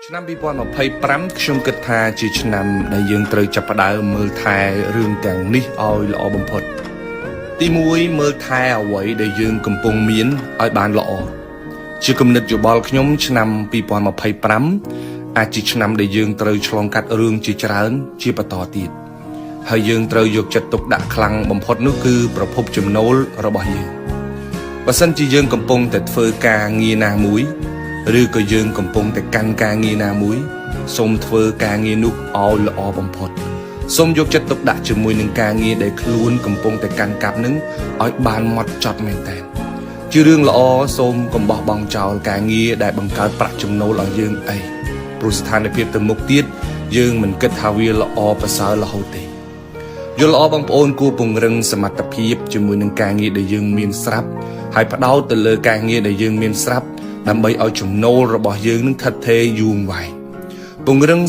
ឆ្នាំ2025ខ្ញុំគិតថាជាឆ្នាំដែលយើងត្រូវចាប់ផ្ដើមមើលថែរឿងទាំងនេះឲ្យល្អបំផុតទី1មើលថែអ្វីដែលយើងកំពុងមានឲ្យបានល្អជាគំនិតយោបល់ខ្ញុំឆ្នាំ2025អាចជាឆ្នាំដែលយើងត្រូវឆ្លងកាត់រឿងជាច្រើនជាបន្តទៀតហើយយើងត្រូវយកចិត្តទុកដាក់ខ្លាំងបំផុតនោះគឺប្រភពចំណូលរបស់យើងបើសិនជាយើងកំពុងតែធ្វើការងារណាមួយឬក៏យើងកំពុងតែកាន់ការងារណាមួយសូមធ្វើការងារនោះឲ្យល្អបំផុតសូមយកចិត្តទុកដាក់ជាមួយនឹងការងារដែលខ្លួនកំពុងតែកាន់កាប់នឹងឲ្យបានហ្មត់ចត់មែនតើជារឿងល្អសូមកុំបោះបង់ចោលការងារដែលបង្កើតប្រាក់ចំណូលឲ្យយើងអីព្រោះស្ថានភាពទៅមុខទៀតយើងមិនគិតថាវាល្អប្រសើររហូតទេយល់ល្អបងប្អូនគួរពង្រឹងសមត្ថភាពជាមួយនឹងការងារដែលយើងមានស្រាប់ហើយផ្ដោតទៅលើការងារដែលយើងមានស្រាប់ដើម្បីឲ្យចំណូលរបស់យើងនឹងថិតថេរយូរអង្វែងពង្រឹង